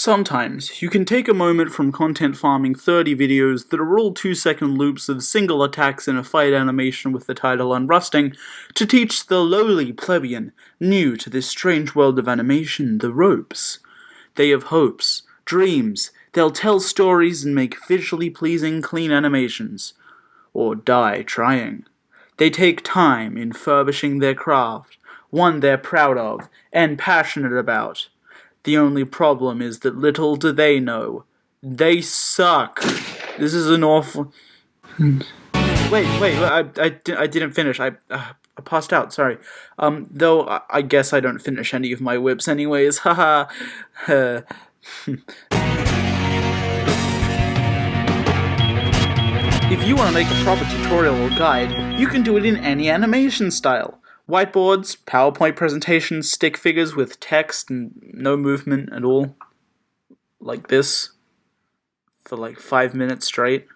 Sometimes, you can take a moment from content farming 30 videos that are all 2-second loops of single attacks in a fight animation with the title unrusting, to teach the lowly plebeian, new to this strange world of animation, the ropes. They have hopes, dreams, they'll tell stories and make visually pleasing clean animations. Or die trying. They take time in furbishing their craft, one they're proud of and passionate about. The only problem is that little do they know. They suck. This is an awful... Wait, I didn't finish. I passed out, sorry. Though I guess I don't finish any of my whips anyways, haha. If you want to make a proper tutorial or guide, you can do it in any animation style. Whiteboards, PowerPoint presentations, stick figures with text and no movement at all. Like this. For like 5 minutes straight.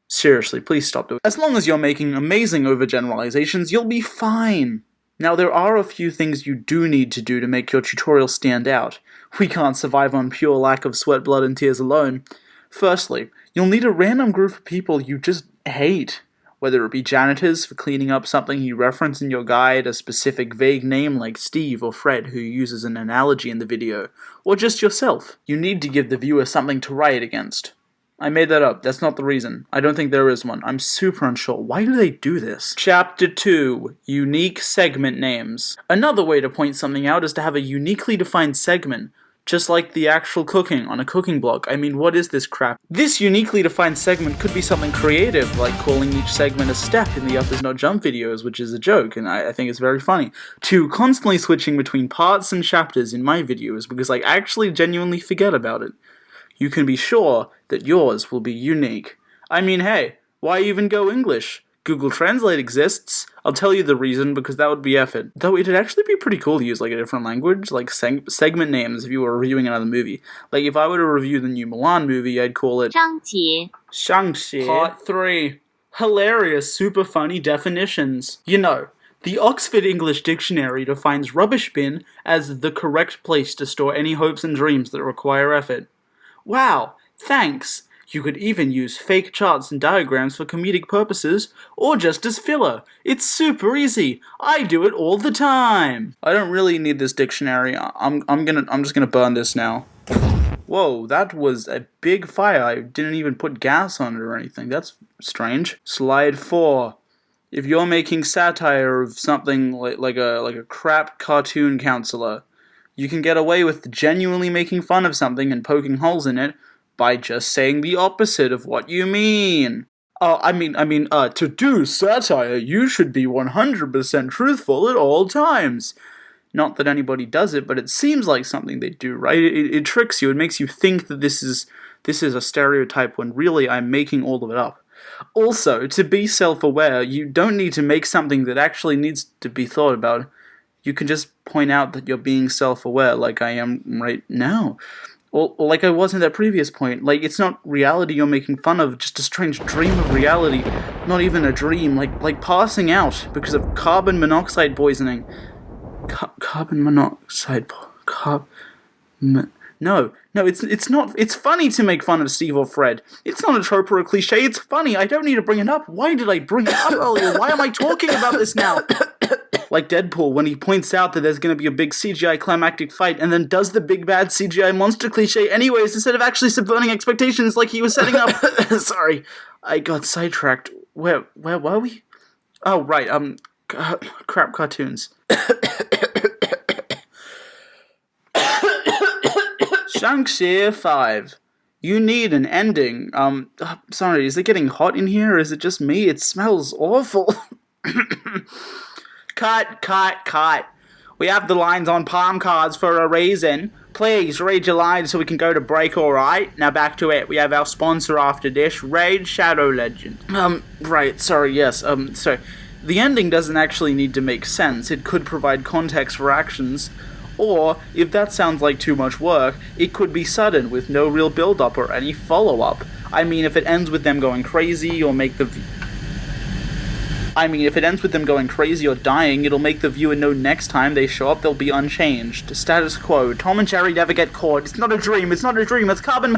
Seriously, please stop doing it. As long as you're making amazing overgeneralizations, you'll be fine. Now, there are a few things you do need to do to make your tutorial stand out. We can't survive on pure lack of sweat, blood, and tears alone. Firstly, you'll need a random group of people you just hate. Whether it be janitors for cleaning up something you reference in your guide, a specific vague name like Steve or Fred who uses an analogy in the video, or just yourself. You need to give the viewer something to riot against. I made that up, that's not the reason. I don't think there is one. I'm super unsure. Why do they do this? Chapter 2. Unique segment names. Another way to point something out is to have a uniquely defined segment. Just like the actual cooking on a cooking blog. I mean, what is this crap? This uniquely defined segment could be something creative, like calling each segment a step in the Up Is Not Jump videos, which is a joke, and I think it's very funny, to constantly switching between parts and chapters in my videos, because I actually genuinely forget about it. You can be sure that yours will be unique. I mean, hey, why even go English? Google Translate exists. I'll tell you the reason, because that would be effort. Though it'd actually be pretty cool to use like a different language, like segment names if you were reviewing another movie. Like if I were to review the new Mulan movie, I'd call it Shang-Chi. Part 3. Hilarious, super funny definitions. You know, the Oxford English Dictionary defines rubbish bin as the correct place to store any hopes and dreams that require effort. Wow, thanks. You could even use fake charts and diagrams for comedic purposes, or just as filler. It's super easy. I do it all the time. I don't really need this dictionary. I'm just gonna burn this now. Whoa, that was a big fire. I didn't even put gas on it or anything. That's strange. Slide 4. If you're making satire of something like a crap cartoon counselor, you can get away with genuinely making fun of something and poking holes in it by just saying the opposite of what you mean. To do satire, you should be 100% truthful at all times. Not that anybody does it, but it seems like something they do, right? It tricks you. It makes you think that this is a stereotype when really I'm making all of it up. Also, to be self-aware, you don't need to make something that actually needs to be thought about. You can just point out that you're being self-aware like I am right now. Or like I was in that previous point. Like, it's not reality you're making fun of, just a strange dream of reality. Not even a dream, like passing out because of carbon monoxide poisoning. Carbon monoxide... No, it's not. It's funny to make fun of Steve or Fred. It's not a trope or a cliche, it's funny. I don't need to bring it up. Why did I bring it up earlier? Why am I talking about this now? Like Deadpool, when he points out that there's going to be a big CGI climactic fight, and then does the big bad CGI monster cliche anyways, instead of actually subverting expectations like he was setting up. Sorry, I got sidetracked. Where were we? Oh, right, crap cartoons. Shang-Chi 5. You need an ending. Sorry, is it getting hot in here, or is it just me? It smells awful. Cut. We have the lines on palm cards for a reason. Please, read your lines so we can go to break, alright? Now back to it. We have our sponsor after this, Raid Shadow Legend. Right, sorry, yes, so the ending doesn't actually need to make sense. It could provide context for actions. Or, if that sounds like too much work, it could be sudden with no real build-up or any follow-up. I mean, if it ends with them going crazy or make the... I mean, if it ends with them going crazy or dying, it'll make the viewer know next time they show up they'll be unchanged. Status quo. Tom and Jerry never get caught. It's not a dream. It's not a dream. It's carbon...